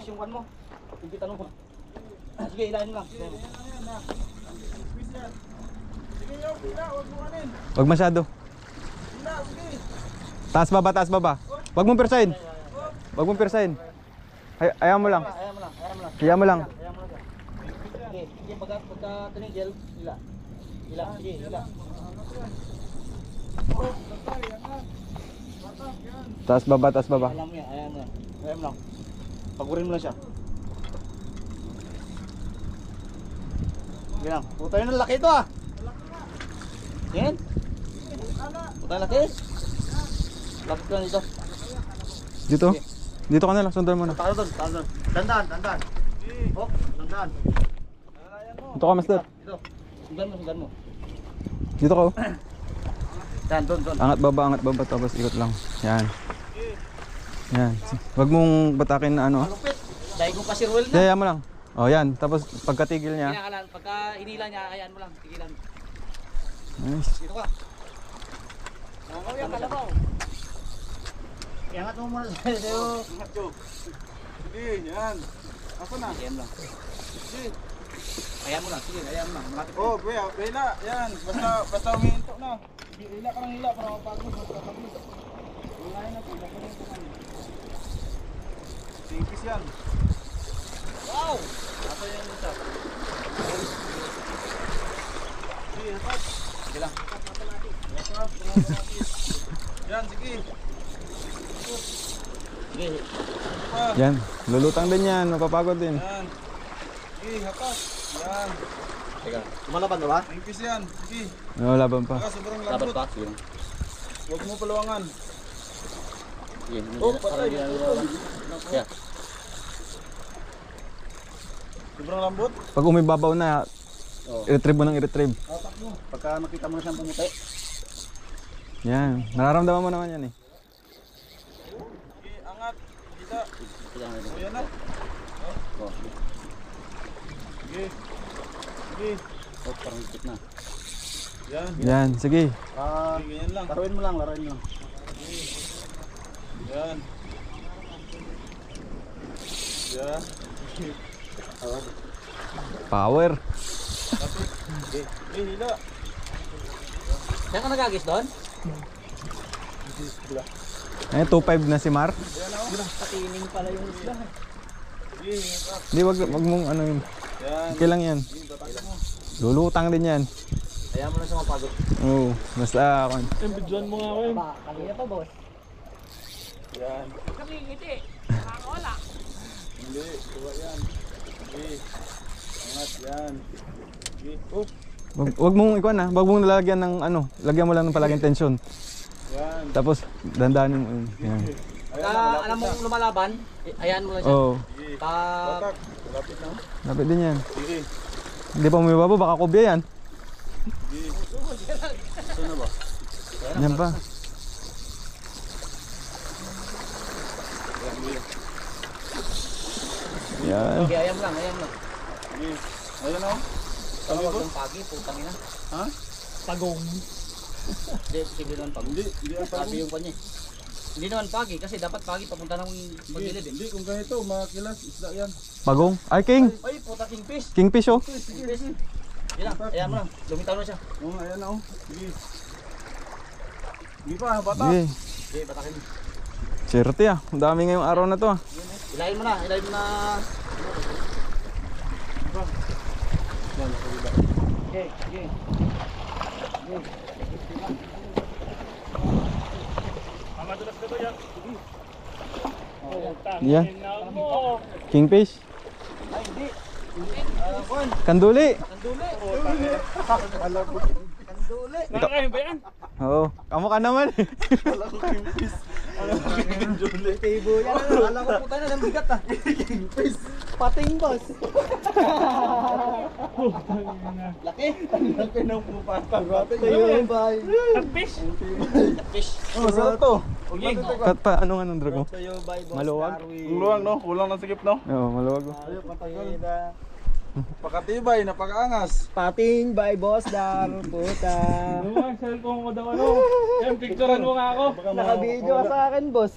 guys yung kan mo. Hindi tanong ko. Sige, ilahin mo lang. Sige, yung pila, huwag mo kanin. Wag masyado. Pila, sige. Taas baba, taas baba. Wag mong persahin. Wag mong persahin. Ayaw mo lang. Ayaw mo lang, ayaw mo lang. Ayaw mo lang. Ayaw mo lang. Sige, sige, pagka tinigil, ila. Ila, sige, ila. Taas baba, taas baba. Alam mo yan, ayaw mo yan. Ayaw mo lang. Pagurin mo lang siya. Sige lang. Puta yun ang laki ito ah. Yan. Puta yung laki. Lapit ka dito. Dito. Dito ka na lang, sundan mo na. Talo doon, talo doon. Dandan, dandan. Oh, dandan. Dito ka, master. Dito. Sundan mo, sundan mo. Dito ka, oh. Dan, doon, doon. Angat baba, tapos ikot lang. Yan. Yan. Wag mong batakin na ano. Malupit. Dahil kung kasi roll na. Hayaan mo lang. Oh, yan. Tapos pagkatigil niya. Kinakalan, pagka hinila niya, hayaan mo lang. Tigilan. Nice. Dito ka. Nangaw yan, kalabaw. Iangat mo muna sa'yo. Ingat ko. Sige, yan. Asa na? Hayaan mo lang. Sige. Hayaan mo lang, sige, hayaan mo lang. Malapit na. Oh, kuya, hila. Yan. Basta umihinto na. Hila ka ng hila para mapagod. Mapagod. Hilahin na. Hila ka ng hila. Tingkis yan. Wow! Ato yung isa. Sige, hatat. Sige lang. Hatat. Yan, sige. Sige. Pa. Yan. Lulutang din yan. Mapapagod din. Yan. Sige, hatat. Yan. Teka, lumalaban na ba? Tingkis yan. Sige. No, laban pa. Baka sobrang Laban lambot. pa? Sige lang. Huwag mo paluwangan. Sige. Oh, patay. Kaya. Sobrang lambot. Pag umibabaw na, Oh. i-retrieve mo ng i-retrieve. Hatak mo. Pagka nakita mo na siyang pumuti. Yan. Nararamdaman mo naman yan eh. Sige, angat. Kita. Sige lang. O, yan na. Oh. Sige. Sige. Oh, parang higit na. Yan. Yan. Sige. Ah, Sige, ganyan lang. laruin mo lang, laruin mo lang. Yan. Yan. Power. Lapit. Eh, hila. Saan ka nagagis doon? Eh, 2.5 na si Mar. Patining pala yung isla. Sige, hatak. Hindi, wag mong ano yun. Yan. Okay lang yan. Sige, batak mo. Lulutang din yan. Hayaan mo lang siya mapagod. Oo. Basta ako. Bidyoan mo nga ako yun. Kanina pa, boss. Yan. Kami ngiti. Nakakawala. Hindi. Tuwa yan. Sige. Angat. Yan. Sige. Oh. Wag mong ikuan na. Wag mong lalagyan ng ano. Lagyan mo lang ng palaging tension. Yan. Tapos dandanin mo. Yan. Pagka alam mong lumalaban, hayaan mo lang siya. Oo. Sige. Pag Batak. Lapit na. Lapit din yan. Sige. Hindi pa umibabaw. Baka kubya yan. Sige. ito na ba? Yan pa. Yan. Sige, hayaan mo lang, hayaan mo lang. Sige. Ayan o. Tawag ng pagi, putang ina. Ha? Pagong. Hindi, posible naman pag. Hindi. Hindi ang Sabi pagod. yung kanya. Hindi naman pagi, kasi dapat pagi papunta ng Hindi. pagilid eh. Hindi. Kung ganito, makilas. Isda yan. Pagong. Ay, king. Ay, puta kingfish. Kingfish oh. Kingfish. Yan lang, hayaan mo lang. Lumitaw na siya. Oo, ayan o. Sige. Sige pa, batak. Sige. Sige, batakin mo. Swerte ah. Ang dami ngayong araw na to ah. Ilahin mo na, ilahin mo na. Yan, nakabila. Okay, okay. Mamadulas ka to yan. Yan. Kingfish. Ay, hindi. Kuan, Kanduli. kanduli. Alam ko. Kanduli. Nakakain ba yan? Oo. Kamukha naman. Alam ko kimpis. Alam ko kinjuli. Tibo yan. Alam ko puta na ng bigat ah. Kimpis. Pating boss. Laki. Laki ng pupata. Grabe Tayo bay. Fish. Fish. Oh, sarap to. Pa ano nga ng drago? Tayo bay boss. Maluwag? Ang luwag no? Kulang ng sikip no? Oo, maluwag. Tayo patay na. Pakatibay, napakaangas. Pating by boss dar puta. Cellphone ko daw ano. Yan, picturean mo nga ako. Naka-video ka sa akin boss.